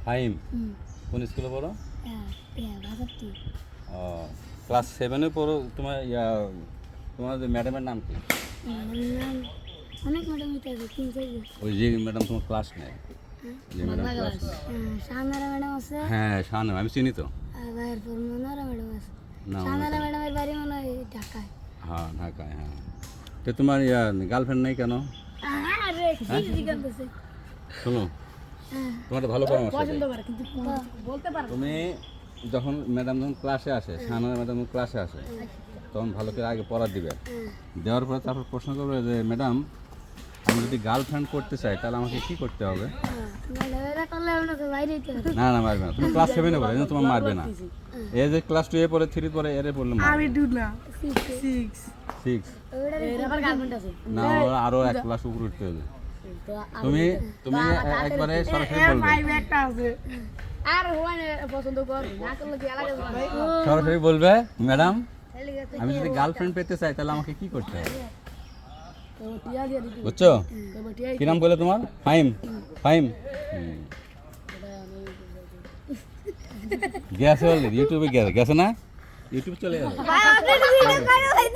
ফাহিম কোন স্কুলে পড়ো? ও ক্লাস 7-এ পড়ো। তোমার ম্যাডামের নাম কি? অনেক ম্যাডাম আছে, 3-4 ওই যে ম্যাডাম তোমার ক্লাস নেয়, যে ম্যাডাম ক্লাস নেয়। শাহনারা ম্যাডাম আছে, হ্যাঁ শাহানা, আমি চিনি তো। আবার এরপর মনোরা ম্যাডাম আছে। না শাহনারা ম্যাডামের বাড়ি মনে হয় ঢাকায়। হ্যাঁ ঢাকায়। হ্যাঁ তো তোমার গার্লফ্রেন্ড নেই কেন? আরে কি জিজ্ঞাসা? শোনো, তোমার একটা ভালো পরামর্শ দেই। কিন্তু বলতে পারবো। তুমি যখন ম্যাডাম যখন ক্লাসে আসে, শাহানা ম্যাডাম ক্লাসে আসে, তখন ভালো করে আগে পড়া দিবে। দেওয়ার পরে তারপর প্রশ্ন করবে যে ম্যাডাম, আমি যদি গার্লফ্রেন্ড করতে চাই তাহলে আমাকে কি করতে হবে? ম্যাডামেরা করলে আমরা তো বাইরে যেতে হবে। না না মারবে না, তুমি ক্লাস 7-এ পড়ে, এই জন্য তোমার মারবে না। এই যে ক্লাস 2-এ পড়ে, 3 পড়ে, এরে পড়লে আমি মারবে। 2 না 6 এর আবার গার্লফ্রেন্ড আছে। না, ওর আরো এক ক্লাস উপরে উঠতে হবে। তুমি তুমি একবারে সরাসরি বলবে, 5 একটা আছে। আর হয় পছন্দ কর না করলে কি আলাদা হবে? সরাসরি বলবে ম্যাডাম, আমি যদি গার্লফ্রেন্ড পেতে চাই তাহলে আমাকে কি করতে হবে? তো টিয়া দিয়ে দিতে। বুঝছো? তো টিয়া কি নাম বলে তোমার? ফাহিম। ফাহিম গেছে অলরেডি, ইউটিউবে গেছে না? ইউটিউব চলে গেছে।